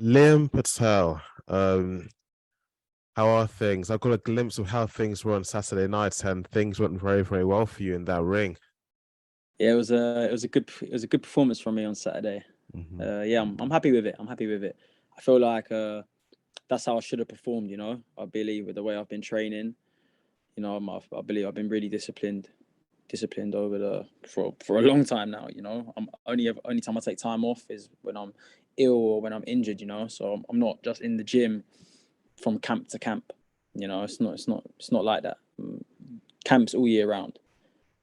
Liam Patel, how are things? I got a glimpse of how things were on Saturday nights, and things went very, very well for you in that ring. Yeah, it was a good performance from me on Saturday. Mm-hmm. Yeah, I'm happy with it. I'm happy with it. I feel like that's how I should have performed. I believe with the way I've been training. I believe I've been really disciplined over for a long time now. I'm only time I take time off is when I'm ill or when I'm injured. So I'm not just in the gym from camp to camp. It's not like that. Camps all year round.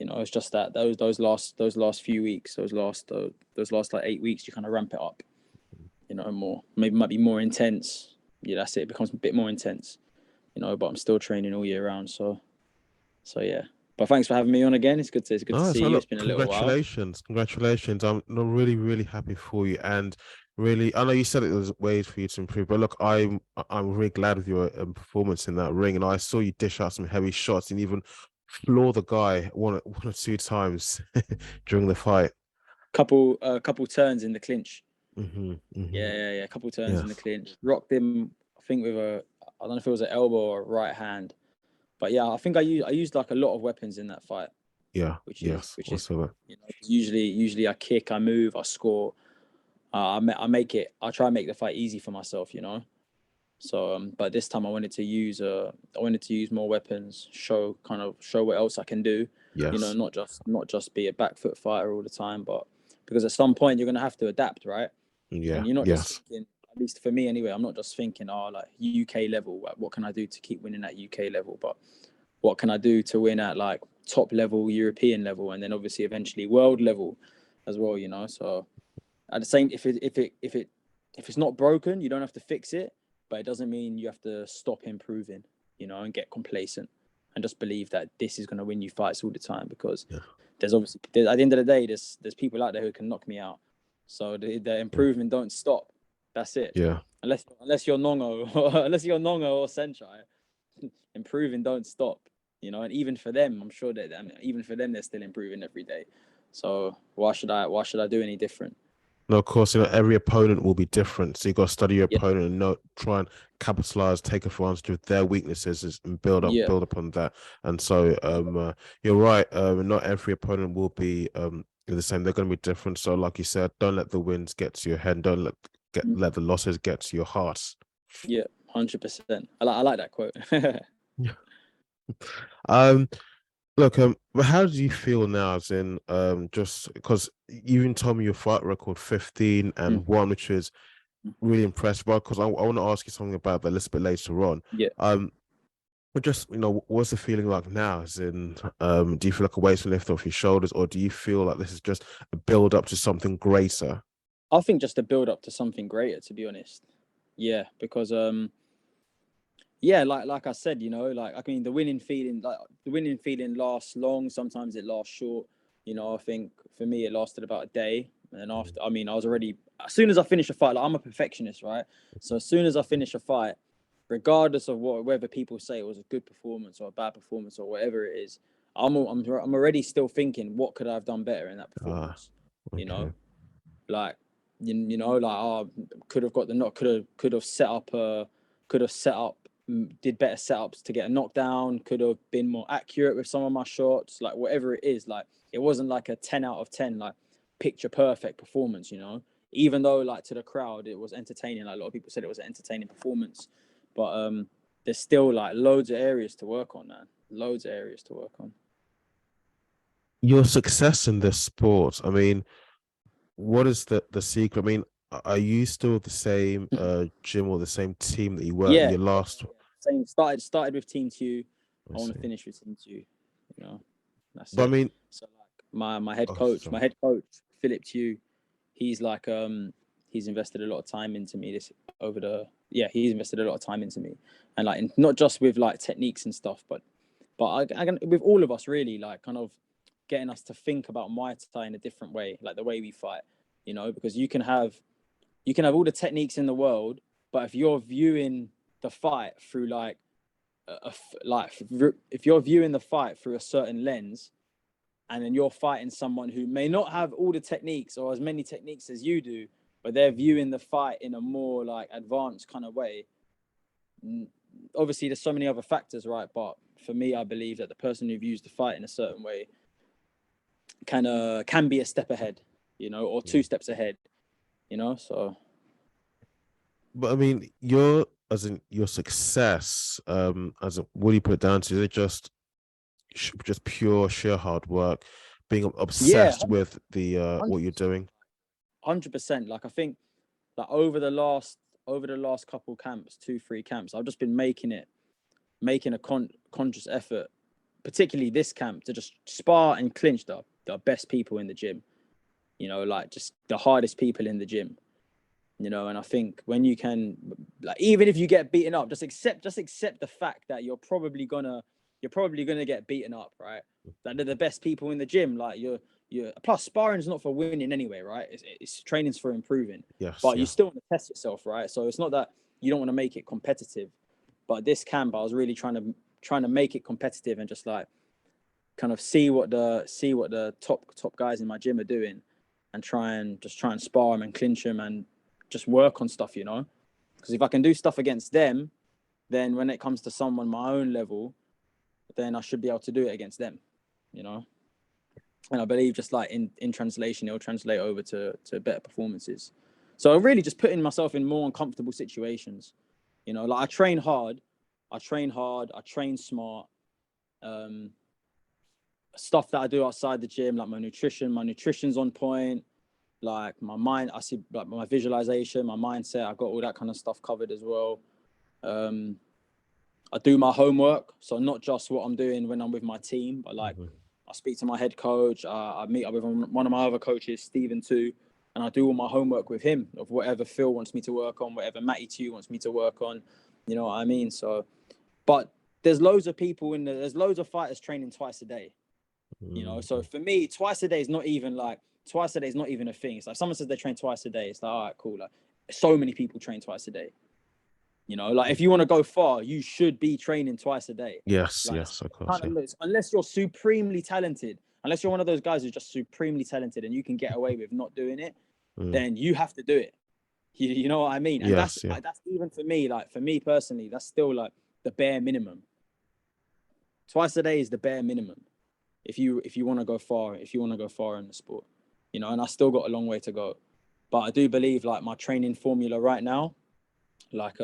It's just that those last few weeks, those last like 8 weeks, you kind of ramp it up. More maybe might be more intense. Yeah, that's it. It becomes a bit more intense. But I'm still training all year round. So yeah. But thanks for having me on again. It's good to No, see so you. It's look, been a little while. congratulations. I'm really, really happy for you, and really, I know you said it was ways for you to improve, but look, I'm really glad with your performance in that ring, and I saw you dish out some heavy shots and even floor the guy one or two times during the fight. Couple turns in the clinch. Mm-hmm, mm-hmm. Yeah. A couple turns in the Yes. clinch. Rocked him. I think with I don't know if it was an elbow or a right hand. But yeah, I think I used like a lot of weapons in that fight, Yeah. which is Yes. which is Also, usually I kick, I move, I score. I make it. I try and make the fight easy for myself. So, but this time I wanted to use more weapons, show what else I can do. yes. Not just be a back foot fighter all the time, but because at some point you're gonna have to adapt, right? Yeah. And you're not just Yes. thinking, at least for me anyway, I'm not just thinking, oh, like UK level, like, what can I do to keep winning at UK level? But what can I do to win at like top level, European level, and then obviously eventually world level as well. So at the same, if it's not broken, you don't have to fix it, but it doesn't mean you have to stop improving, and get complacent and just believe that this is going to win you fights all the time, because Yeah. at the end of the day, there's people out there who can knock me out. So the Yeah. improvement don't stop. That's it. Yeah. Unless you're Nongo, unless you're Nongo or Senchai, improving don't stop. And even for them, I'm sure that even for them, they're still improving every day. So why should I do any different? No, of course, every opponent will be different. So you got to study your Yeah, opponent and try and capitalize, take advantage of their weaknesses and yeah, build upon that. And so, you're right. Not every opponent will be the same. They're going to be different. So, like you said, don't let the wins get to your head. Don't let the losses get to your heart. yeah, 100%. I like that quote. Yeah. Um, Look, but how do you feel now? As in, just because you even told me your fight record 15-1, which is really impressive. Because I want to ask you something about that a little bit later on. Yeah. But just what's the feeling like now? As in, do you feel like a weight's been lifted off your shoulders, or do you feel like this is just a build up to something greater? I think just a build up to something greater, to be honest. Yeah, because yeah, like I said, like I mean, the winning feeling lasts long. Sometimes it lasts short. I think for me it lasted about a day, and then after, I mean, I was already as soon as I finish a fight, like I'm a perfectionist, right? So as soon as I finish a fight, regardless of whether people say it was a good performance or a bad performance or whatever it is, I'm already still thinking, what could I have done better in that Ah, performance? You know, okay. like like, oh, could have got the knock, could have set up, did better setups to get a knockdown, could have been more accurate with some of my shots, like whatever it is. Like it wasn't like a 10 out of 10, like picture perfect performance, even though like to the crowd it was entertaining. Like a lot of people said it was an entertaining performance, but there's still like loads of areas to work on, man. Loads of areas to work on. Your success in this sport, I mean, what is the secret? I mean, are you still the same gym or the same team that you were in Yeah, your yeah, last? yeah. Same. Started with Team Two. I I want to see. finish with Team Two. You know, that's But I it. mean, So like my head oh, coach, sorry. Philip Tew, he's like he's invested a lot of time into me this over the yeah he's invested a lot of time into me, and like not just with like techniques and stuff, but I can, with all of us really, like kind of getting us to think about Muay Thai in a different way, like the way we fight. Because you can have all the techniques in the world, but if you're viewing the fight through like if you're viewing the fight through a certain lens, and then you're fighting someone who may not have all the techniques or as many techniques as you do, but they're viewing the fight in a more like advanced kind of way. Obviously, there's so many other factors, right? But for me, I believe that the person who views the fight in a certain way can be a step ahead, you know, or 2 steps ahead, you know. So, but I mean, your success, as in, what do you put it down to? Is it just pure sheer hard work, being yeah, obsessed with the what you're doing? 100%. Like I think that over the last couple camps, 2-3 camps, I've just been making a conscious effort, particularly this camp, to just spar and clinch the best people in the gym, you know, like just the hardest people in the gym, you know. And I think when you can, like, even if you get beaten up, just accept the fact that you're probably gonna get beaten up, right? That they're the best people in the gym. Like you're plus sparring's not for winning anyway, right? It's training's for improving. Yes, But yeah. you still want to test yourself, right? So it's not that you don't want to make it competitive, but this camp I was really trying to make it competitive and just like kind of see what the top guys in my gym are doing, and try and spar them and clinch them and just work on stuff, you know. Because if I can do stuff against them, then when it comes to someone my own level, then I should be able to do it against them, you know. And I believe just like in translation, it'll translate over to better performances. So really just putting myself in more uncomfortable situations, you know. Like I train hard, I train smart. Stuff that I do outside the gym, like my nutrition's on point. Like my mind, I see like my visualization, my mindset, I got all that kind of stuff covered as well. I do my homework, so not just what I'm doing when I'm with my team, but like I speak to my head coach. I meet up with one of my other coaches, Stephen too, and I do all my homework with him of whatever Phil wants me to work on, whatever Matty too wants me to work on. You know what I mean? So, but there's loads of people there's loads of fighters training twice a day. You know, so for me, twice a day is not even a thing. It's like someone says they train twice a day. It's like, all right, cool. Like so many people train twice a day. You know, like if you want to go far, you should be training twice a day. Yes, like, yes, of course. Yeah. Unless you're supremely talented, unless you're one of those guys who's just supremely talented and you can get away with not doing it, then you have to do it. You know what I mean? And yes, that's even for me, like for me personally, that's still like the bare minimum. Twice a day is the bare minimum. If you want to go far, in the sport, you know. And I still got a long way to go, but I do believe like my training formula right now, like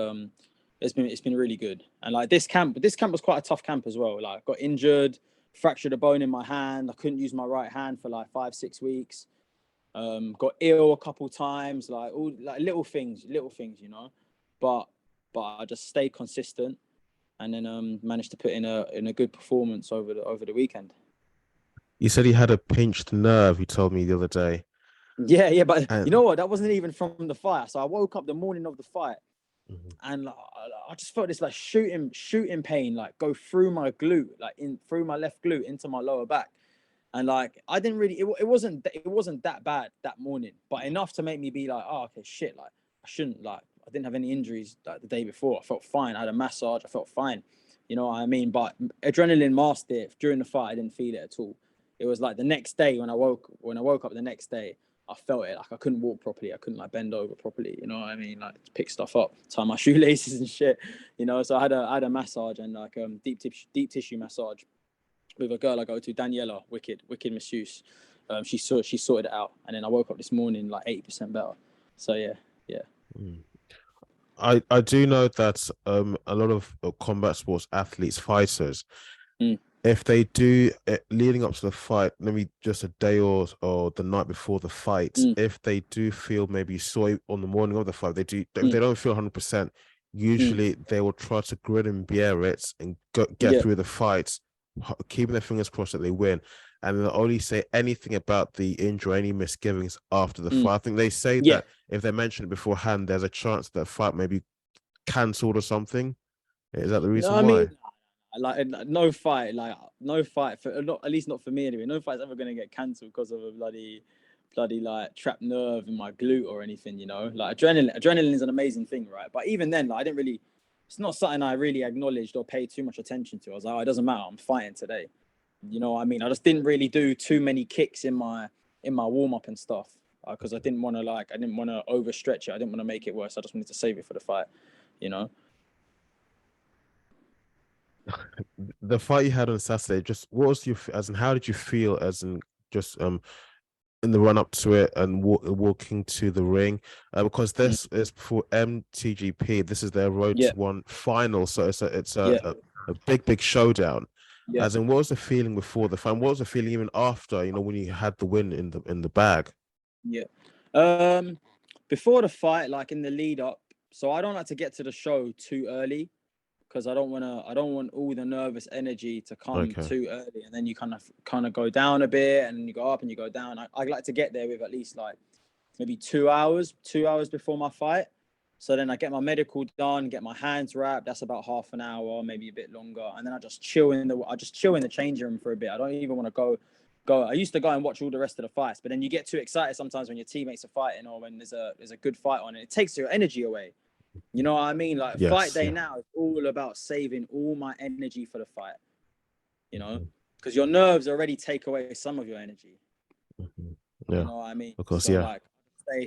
it's been really good. And like this camp was quite a tough camp as well. Like I got injured, fractured a bone in my hand. I couldn't use my right hand for like 5-6 weeks. Got ill a couple times, like all like little things, you know. But I just stayed consistent, and then managed to put in a good performance over the weekend. You said he had a pinched nerve, you told me the other day. Yeah, but you know what? That wasn't even from the fight. So I woke up the morning of the fight, and like, I just felt this like shooting pain, like go through my glute, like through my left glute into my lower back. And like I didn't really, it wasn't that bad that morning, but enough to make me be like, oh, okay, shit, like I shouldn't, like I didn't have any injuries like the day before. I felt fine. I had a massage. I felt fine. You know what I mean? But adrenaline masked it. During the fight, I didn't feel it at all. It was like the next day when I woke up the next day, I felt it. Like I couldn't walk properly. I couldn't like bend over properly. You know what I mean? Like pick stuff up, tie my shoelaces and shit. You know. So I had a massage and like deep tissue massage with a girl I go to, Daniela, wicked masseuse. She sorted it out, and then I woke up this morning like 80% better. So yeah. I do know that a lot of combat sports athletes, fighters, if they do leading up to the fight, maybe just a day or the night before the fight, if they do feel maybe sore on the morning of the fight, they don't feel 100%. Usually they will try to grin and bear it and get through the fight, keeping their fingers crossed that they win, and they'll only say anything about the injury, any misgivings after the fight. I think they say that if they mention it beforehand, there's a chance that fight may be cancelled or something. Is that the reason why? I mean, like no fight for not, at least not for me anyway. No fight's ever gonna get cancelled because of a bloody like trapped nerve in my glute or anything. You know, like adrenaline is an amazing thing, right? But even then, like I didn't really. It's not something I really acknowledged or paid too much attention to. I was like, oh, it doesn't matter. I'm fighting today. You know what I mean? I just didn't really do too many kicks in my warm up and stuff. because I didn't want to overstretch it. I didn't want to make it worse. I just wanted to save it for the fight, you know. The fight you had on Saturday, just what was your as in how did you feel as in just in the run up to it and walking to the ring, because this is for MTGP. This is their Road Yeah, to One final, so it's yeah, a big showdown. yeah. As in, what was the feeling before the fight? What was the feeling even after? You know, when you had the win in the bag. Yeah. Before the fight, like in the lead up, so I don't like to get to the show too early because I don't want all the nervous energy to come Okay. too early, and then you kind of go down a bit, and you go up and you go down. I like to get there with at least like maybe 2 hours before my fight. So then I get my medical done, get my hands wrapped. That's about half an hour, maybe a bit longer, and then I just chill in the changing room for a bit. I don't even want to go. I used to go and watch all the rest of the fights, but then you get too excited sometimes when your teammates are fighting or when there's a good fight on, and it takes your energy away. You know what I mean? Like fight Yes. day Yeah. now is all about saving all my energy for the fight. You know, because your nerves already take away some of your energy. Yeah. You know what I mean? Of course. So Yeah. like,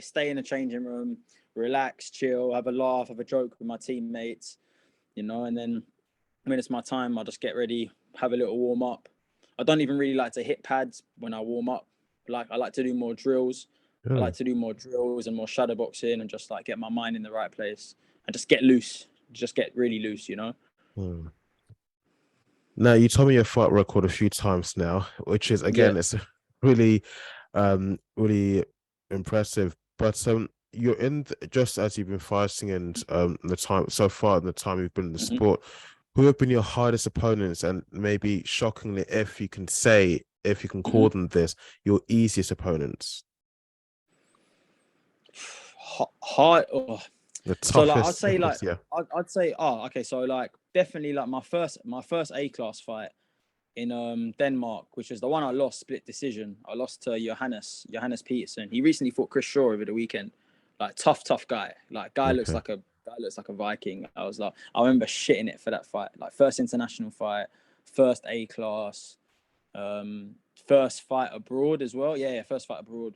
stay in the changing room, relax, chill, have a laugh, have a joke with my teammates. You know, and then when it's my time, I'll just get ready, have a little warm up. I don't even really like to hit pads when I warm up. Like I like to do more drills. I like to do more drills and more shadow boxing and just like get my mind in the right place and just get loose, just get really loose, you know? Hmm. Now you told me your fight record a few times now, which is Yeah. again, it's really, really impressive. But you're just as you've been fighting and the time so far, the time you've been in the Mm-hmm. sport, who have been your hardest opponents, and maybe shockingly, if you can say, if you can call them this, your easiest opponents, Hard. Oh. the So like toughest, of course, yeah. I'd say okay, so like definitely like my first A class fight in Denmark, which was the one I lost split decision. I lost to Johannes Peterson. He recently fought Chris Shaw over the weekend. Like tough guy. Like Okay. guy looks like a Viking. I remember shitting it for that fight. Like first international fight, first A class, first fight abroad as well. Yeah, first fight abroad.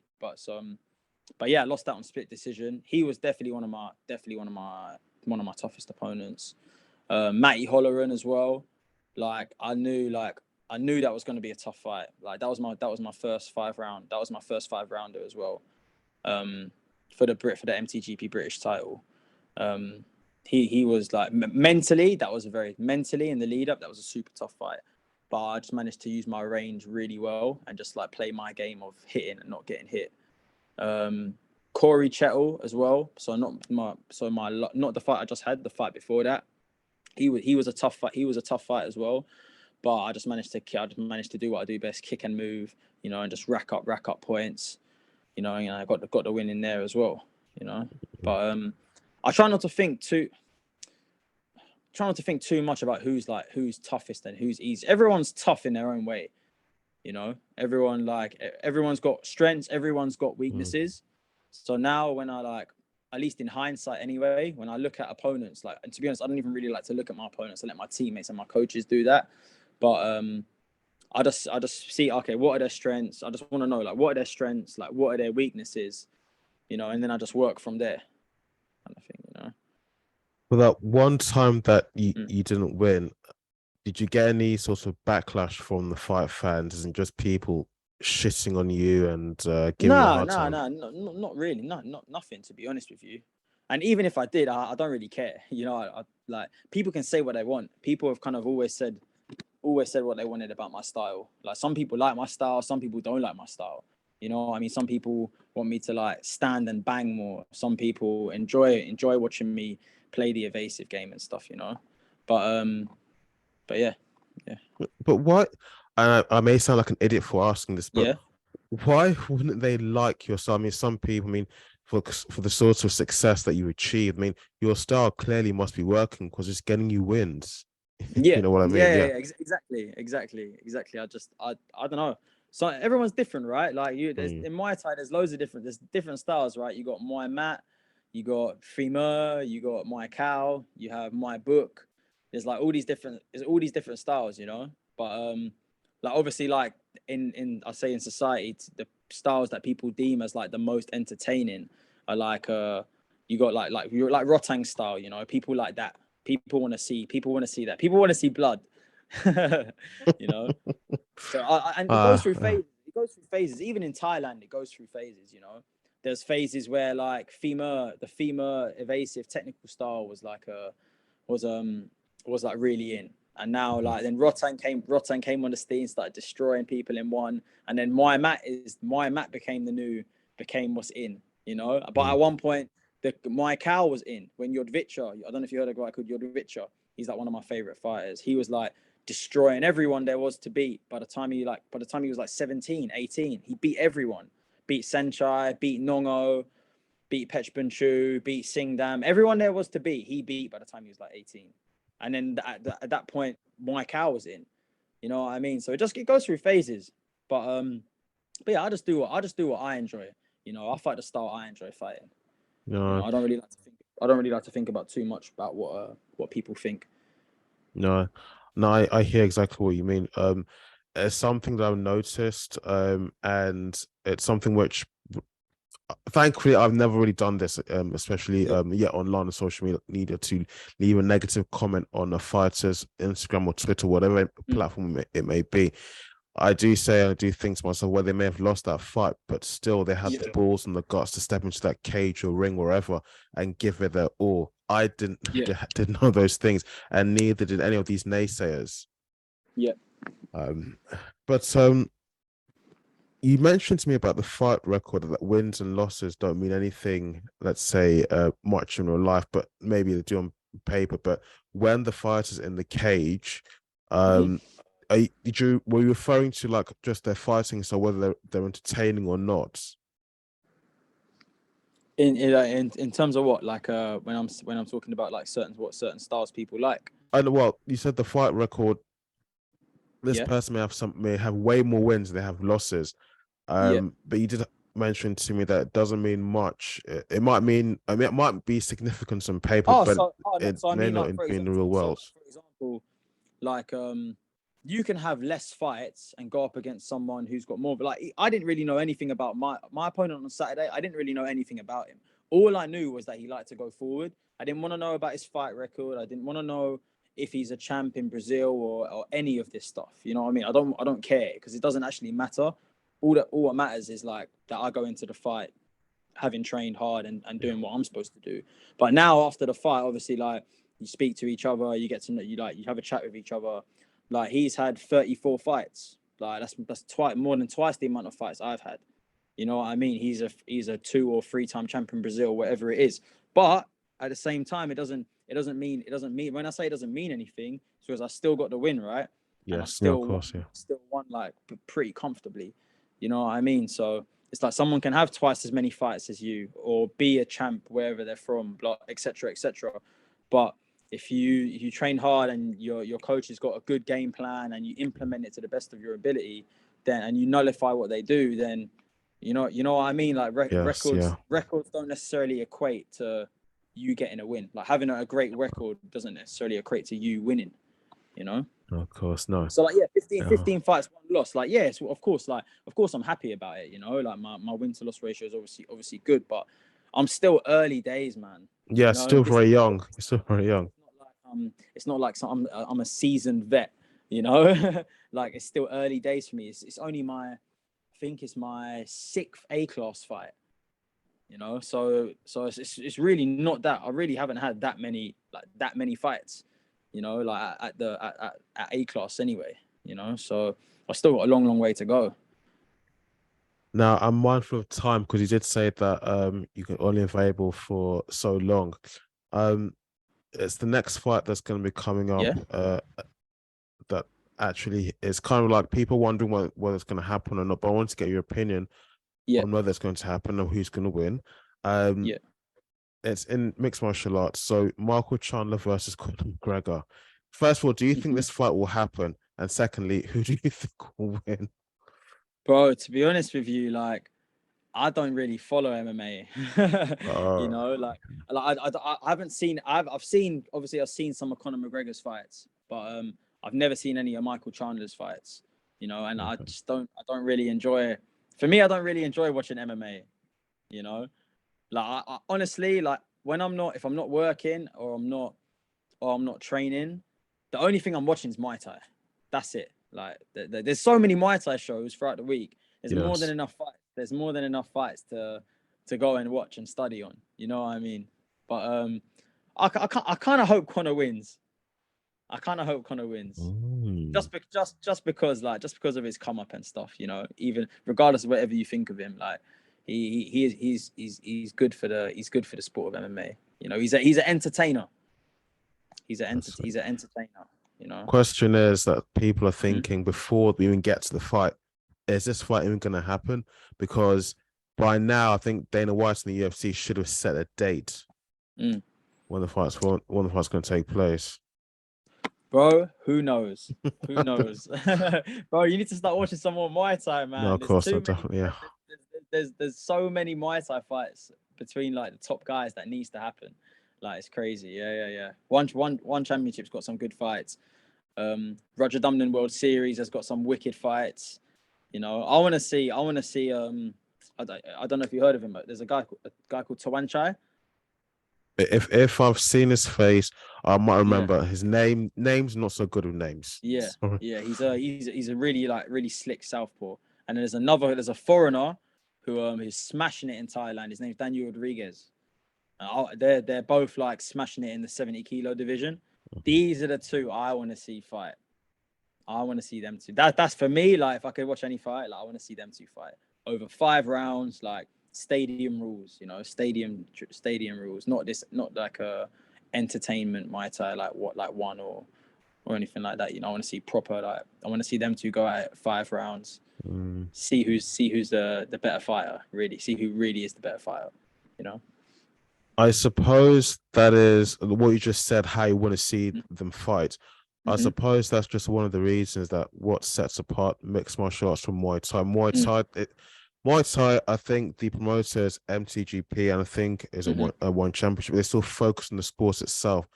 But yeah, I lost that on split decision. He was definitely one of my toughest opponents. Matty Holleran as well. Like I knew that was going to be a tough fight. Like that was my first 5 round. That was my first 5 rounder as well. For the MTGP British title. He was like mentally in the lead up. That was a super tough fight. But I just managed to use my range really well and just like play my game of hitting and not getting hit. Corey Chettle as well. So not the fight I just had, the fight before that. He was a tough fight. He was a tough fight as well. But I just managed to do what I do best, kick and move, you know, and just rack up points, you know, and I got the win in there as well, you know. But I try not to think too much about who's toughest and who's easy. Everyone's tough in their own way, you know. Everyone's got strengths, everyone's got weaknesses. So now when I at least in hindsight anyway, when I look at opponents, like, and to be honest, I don't even really like to look at my opponents. I let my teammates and my coaches do that. But I just see, okay, what are their strengths? I just want to know, like, what are their strengths? Like, what are their weaknesses? You know, and then I just work from there, kind of thing, you know. For that one time that you didn't win, did you get any sort of backlash from the fight fans and just people shitting on you and giving you a hard time? Not really. Nothing, to be honest with you. And even if I did, I don't really care. You know, I like, people can say what they want. People have kind of always said what they wanted about my style. Like some people like my style, some people don't like my style. You know, I mean, some people want me to like stand and bang more. Some people enjoy watching me play the evasive game and stuff. You know, but yeah. But what? I may sound like an idiot for asking this, but Yeah. why wouldn't they like your style? I mean, some people, I mean, for the sorts of success that you achieved, I mean, your style clearly must be working because it's getting you wins. Yeah, You know what I mean? Yeah. exactly. I don't know. So everyone's different, right? Like in Muay Thai, there's different styles, right? You got Muay Mat, you got Fima, you got Muay Cow, you have Muay Book. There's all these different styles, you know. But like obviously, like in I say in society, styles that people deem as like the most entertaining are like you got you're like Rotang style, you know, people like that. People want to see that. People want to see blood. You know. So and it goes through phases. It goes through phases. Even in Thailand, it goes through phases, you know. There's phases where like the femur evasive technical style was like was like really in. And now like then Rotang came on the scene, started destroying people in one, and then Muay Mat became what's in, you know. But at one point the Muay Cow was in when Yodvicha, I don't know if you heard a guy called Yodvicha. He's like one of my favorite fighters. He was like destroying everyone there was to beat. By the time he was like 17, 18, he beat everyone. Beat Senchai, beat Nongo, beat Pechbanchu, beat Singdam. Everyone there was to beat, he beat by the time he was like 18. And then at that point, Muay Cow was in. You know what I mean? So it goes through phases. But yeah, I just do what I enjoy. You know, I fight the style I enjoy fighting. No, you know, I don't really like to think about too much about what people think. no, I hear exactly what you mean. It's something that I've noticed, and it's something which, thankfully, I've never really done this, especially online on social media, to leave a negative comment on a fighter's Instagram or Twitter, whatever platform it may be. I do think to myself, well, they may have lost that fight, but still they had the balls and the guts to step into that cage or ring, wherever, and give it their all. I didn't know those things, and neither did any of these naysayers. Yeah. But you mentioned to me about the fight record, that wins and losses don't mean anything, let's say, much in real life, but maybe they do on paper. But when the fight is in the cage, were you referring to like just their fighting, so whether they're entertaining or not? In terms of what, like when I'm talking about like certain styles people like. And well, you said the fight record. This person may have way more wins than they have losses. But you did mention to me that it doesn't mean much. It might mean, I mean, it might be significant on paper, but it may not be in the real world. For example, like you can have less fights and go up against someone who's got more. But like, I didn't really know anything about my opponent on Saturday. I didn't really know anything about him. All I knew was that he liked to go forward. I didn't want to know about his fight record. I didn't want to know if he's a champ in Brazil or any of this stuff. You know what I mean? I don't care, because it doesn't actually matter. All what matters is like that I go into the fight having trained hard and doing what I'm supposed to do. But now after the fight, obviously, like, you speak to each other, you get to know, you have a chat with each other. Like, he's had 34 fights. Like, that's more than twice the amount of fights I've had. You know what I mean? He's a 2 or 3-time champion in Brazil, whatever it is. But at the same time, it doesn't mean when I say it doesn't mean anything, it's because I still got the win, right? Yes, and I still still won like pretty comfortably. You know what I mean? So it's like someone can have twice as many fights as you, or be a champ wherever they're from, etc., etc. But if you train hard and your coach has got a good game plan and you implement it to the best of your ability, then, and you nullify what they do, then you know what I mean. Like records don't necessarily equate to you getting a win. Like, having a great record doesn't necessarily equate to you winning. You know. No, of course, no. So like 15 fights, 1 loss. Like, so of course I'm happy about it. You know, like my win to loss ratio is obviously good, but I'm still early days, man. Yeah, you know? still very young. You're still very young. It's not like I'm a seasoned vet. You know, like, it's still early days for me. It's only I think it's my 6th A class fight. You know, so it's really not that. I really haven't had that many fights. You know, like at A class anyway. You know, so I still got a long way to go. Now, I'm mindful of time, because you did say that you can only available for so long. It's the next fight that's going to be coming up. That actually is kind of like people wondering whether it's going to happen or not. But I want to get your opinion on whether it's going to happen or who's going to win. It's in mixed martial arts. So Michael Chandler versus Conor McGregor. First of all, do you think this fight will happen? And secondly, who do you think will win? Bro, to be honest with you, like, I don't really follow MMA. You know, like I haven't seen. I've seen some of Conor McGregor's fights, but I've never seen any of Michael Chandler's fights. You know, and I don't really enjoy For me, I don't really enjoy watching MMA. You know, like I honestly, like when if I'm not working or I'm not training, the only thing I'm watching is Muay Thai. That's it. Like there's so many Muay Thai shows throughout the week. There's more than Yes. enough fights. There's more than enough fights to go and watch and study on. You know what I mean? But I kind of hope Conor wins. I kind of hope Conor wins. Just because of his come up and stuff. You know, even regardless of whatever you think of him, like he's good for the sport of MMA. You know, he's an entertainer. He's an entertainer. You know. Question is that people are thinking before we even get to the fight, is this fight even going to happen? Because by now, I think Dana White and the UFC should have set a date when the fight's going to take place. Bro, who knows? Who knows? Bro, you need to start watching some more Muay Thai, man. No, of course, definitely, yeah. There's so many Muay Thai fights between like the top guys that needs to happen. Like it's crazy. Yeah. One championship's got some good fights. Roger Dumden World Series has got some wicked fights. You know, I want to see. I don't know if you heard of him, but there's a guy called Tawanchai. If I've seen his face, I might remember his name. Name's not so good with names. Yeah, sorry. Yeah. He's a really slick southpaw. And there's a foreigner who is smashing it in Thailand. His name's Daniel Rodriguez. They're both like smashing it in the 70 kilo division. These are the two I want to see fight. I want to see them two. That's for me. Like if I could watch any fight, like I want to see them two fight over 5 rounds, like stadium rules. You know, stadium rules. Not like a entertainment Muay Thai like one or anything like that. You know, I want to see proper. Like I want to see them two go at 5 rounds. See who's the better fighter. Really see who really is the better fighter. You know. I suppose that is what you just said, how you want to see them fight. I suppose that's just one of the reasons that what sets apart mixed martial arts from Muay Thai. Muay Thai, I think the promoters, MTGP, and I think is a one championship, they still focus on the sport itself.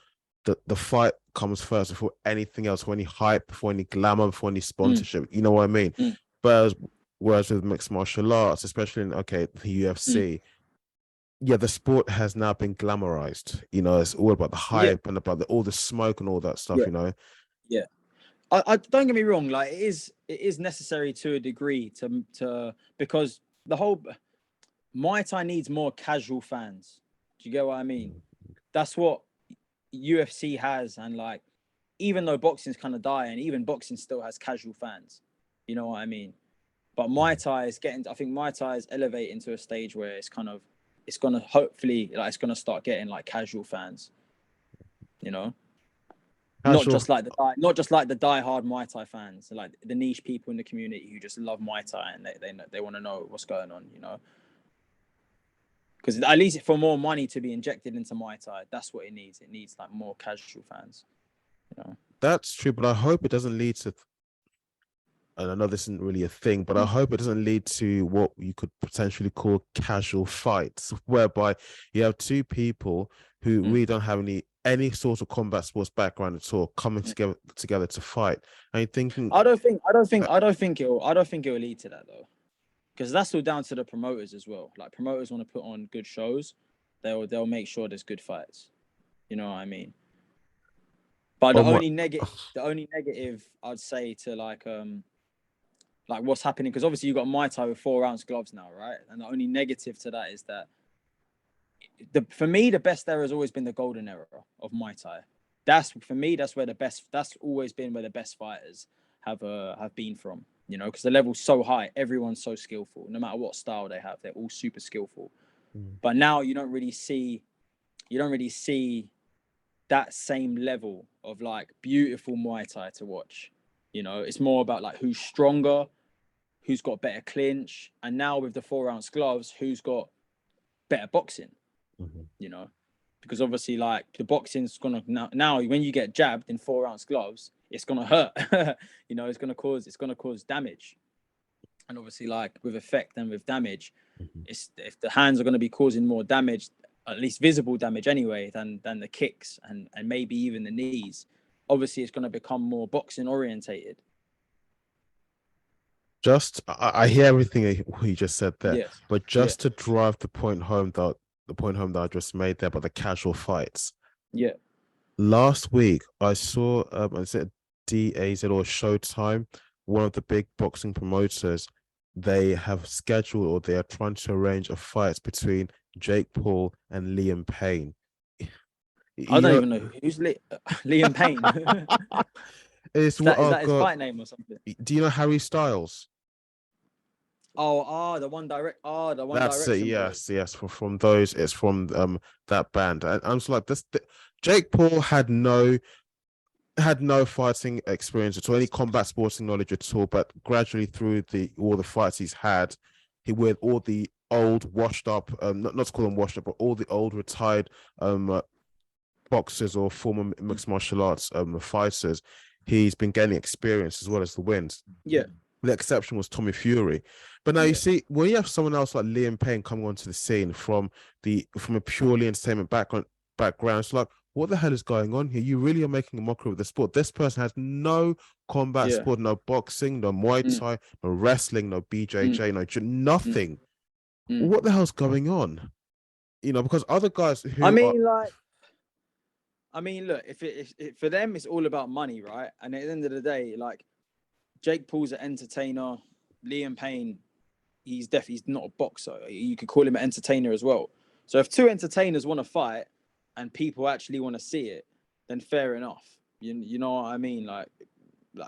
The fight comes first before anything else, before any hype, before any glamour, before any sponsorship. You know what I mean? Whereas with mixed martial arts, especially in the UFC, yeah, the sport has now been glamorized. You know, it's all about the hype and about all the smoke and all that stuff. You know. Yeah, I don't get me wrong. Like it is necessary to a degree to because the whole Muay Thai needs more casual fans. Do you get what I mean? That's what UFC has, and like even though boxing's kind of dying, even boxing still has casual fans. You know what I mean? But Muay Thai is I think Muay Thai is elevating to a stage where it's gonna hopefully it's gonna start getting like casual fans, you know, not just like the die-hard Muay Thai fans, like the niche people in the community who just love Muay Thai and they want to know what's going on, you know, because at least for more money to be injected into Muay Thai, that's what it needs. It needs like more casual fans, you know. That's true, but I hope it doesn't lead to. And I know this isn't really a thing, but I hope it doesn't lead to what you could potentially call casual fights, whereby you have two people who really don't have any sort of combat sports background at all coming together to fight. And you're thinking, I don't think it will lead to that though, because that's all down to the promoters as well. Like promoters want to put on good shows, they'll make sure there's good fights. You know what I mean? But the only negative I'd say to like what's happening, because obviously you've got Muay Thai with 4-ounce gloves now, right? And the only negative to that is that for me the best era has always been the golden era of Muay Thai. That's always been where the best fighters have been from, you know, because the level's so high, everyone's so skillful, no matter what style they have, they're all super skillful. But now you don't really see that same level of like beautiful Muay Thai to watch. You know, it's more about like who's stronger, who's got better clinch, and now with the 4-ounce gloves, who's got better boxing. You know, because obviously like the boxing's gonna now when you get jabbed in 4-ounce gloves, it's gonna hurt. You know, it's gonna cause damage. And obviously like with effect and with damage, if the hands are gonna be causing more damage, at least visible damage anyway, than the kicks and maybe even the knees, obviously it's going to become more boxing orientated. I hear everything you just said there, Yes. but Yeah. just to drive the point home that I just made there about the casual fights. Yeah. Last week, I saw is it DAZ or Showtime, one of the big boxing promoters. They have scheduled or they are trying to arrange a fight between Jake Paul and Liam Payne. I You don't know, even know who's Liam Payne. it's Is what that is oh that his god. fight name or something? Do you know Harry Styles? The One That's it. Direction boy. Yes, yes. From those, it's from that band. And I'm just like this. Jake Paul had no fighting experience at all, any combat sporting knowledge at all. But gradually through all the fights he's had, he with all the old washed up, not to call them washed up, but all the old retired boxers or former mixed martial arts fighters, he's been gaining experience as well as the wins. Yeah. The exception was Tommy Fury. But now you see, when you have someone else like Liam Payne coming onto the scene from a purely entertainment background, it's like, what the hell is going on here? You really are making a mockery of the sport. This person has no combat Yeah. sport, no boxing, no Muay Thai, no wrestling, no BJJ, nothing. What the hell's going on? You know, because other guys I who are mean, look, if for them it's all about money, right? And at the end of the day, like Jake Paul's an entertainer, Liam Payne, he's not a boxer. You could call him an entertainer as well. So if two entertainers want to fight and people actually want to see it, then fair enough. You know what I mean? Like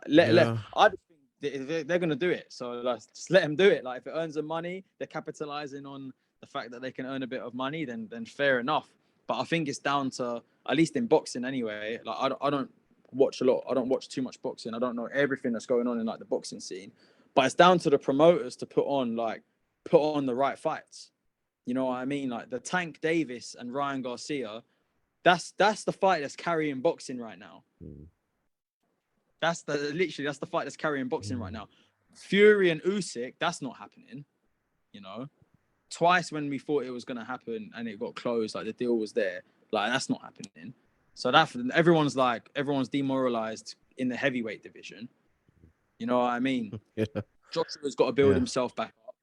let yeah. I just think they're gonna do it. So like, just let them do it. Like if it earns them money, they're capitalizing on the fact that they can earn a bit of money. Then fair enough. But I think it's down to, at least in boxing anyway. Like I don't watch a lot. I don't watch too much boxing. I don't know everything that's going on in like the boxing scene. But it's down to the promoters to put on the right fights. You know what I mean? Like the Tank Davis and Ryan Garcia, that's the fight that's carrying boxing right now. That's the fight that's carrying boxing right now. Fury and Usyk, that's not happening. You know, twice when we thought it was going to happen and it got closed, like the deal was there, like that's not happening. So that everyone's demoralized in the heavyweight division. You know what I mean? Yeah. Joshua's got to build himself back up.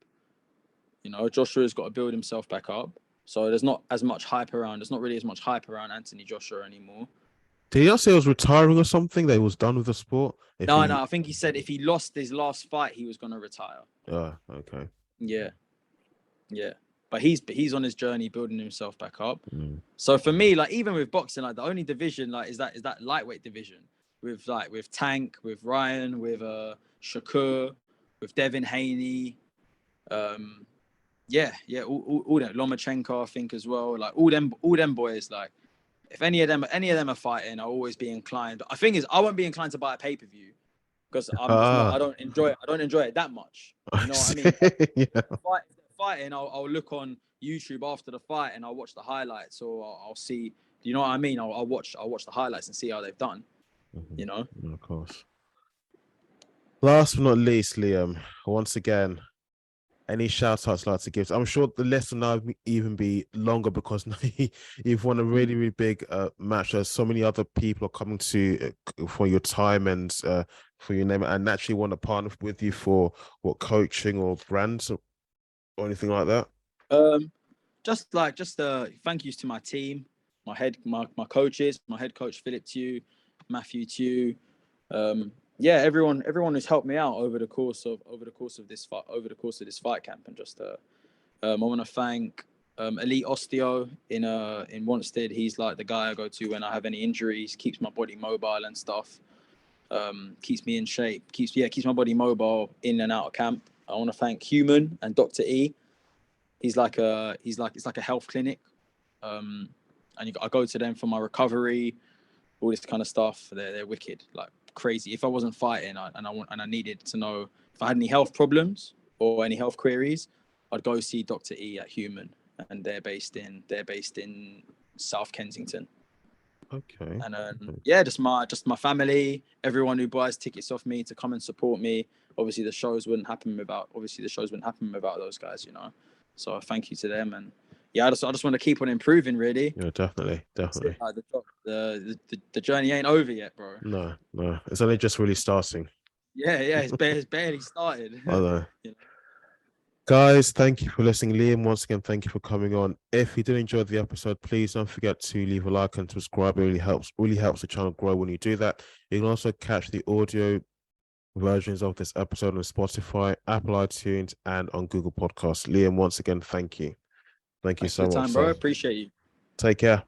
You know, Joshua's got to build himself back up. So there's not as much hype around. There's not really as much hype around Anthony Joshua anymore. Did he not say he was retiring or something? That he was done with the sport? No. I think he said if he lost his last fight, he was going to retire. Oh, okay. Yeah. But he's on his journey building himself back up. So for me, like even with boxing, like the only division like is that lightweight division with Tank, with Ryan, with Shakur, with Devin Haney, all them Lomachenko, I think as well. Like all them boys. Like if any of them are fighting, I'll always be inclined. But the thing is, I won't be inclined to buy a pay-per-view because I don't enjoy it that much. You know what I mean? Yeah. Fighting, I'll look on YouTube after the fight and I'll watch the highlights, or I'll see. You know what I mean? I'll watch the highlights and see how they've done. You know? Of course. Last but not least, Liam, once again, any shout outs like to give? I'm sure the list will now even be longer because you've won a really, really big match. There's so many other people are coming to for your time and for your name, and naturally want to partner with you for what, coaching or brands or anything like that. Just thank yous to my team, my coaches, my head coach Philip Tew, Matthew Tew. Everyone who's helped me out over the course of this fight camp. And just I want to thank Elite Osteo in Wanstead. He's like the guy I go to when I have any injuries, keeps my body mobile and stuff, keeps me in shape, keeps my body mobile in and out of camp. I want to thank Human and Dr. E. It's like a health clinic, and I go to them for my recovery, all this kind of stuff. They're wicked, like crazy. If I wasn't fighting and I needed to know if I had any health problems or any health queries, I'd go see Dr. E at Human, and they're based in South Kensington. Okay. And just my family, everyone who buys tickets off me to come and support me. Obviously, the shows wouldn't happen without those guys, you know. So thank you to them, and I just want to keep on improving, really. Yeah, definitely. The journey ain't over yet, bro. No, it's only just really starting. Yeah, it's barely started. I know. You know? Guys, thank you for listening. Liam, once again, thank you for coming on. If you did enjoy the episode, please don't forget to leave a like and subscribe. It really helps the channel grow when you do that. You can also catch the audio versions of this episode on Spotify, Apple iTunes, and on Google Podcasts. Liam, once again, thank you. Thank you Thanks for so the much, time, bro. sir. Appreciate you. Take care.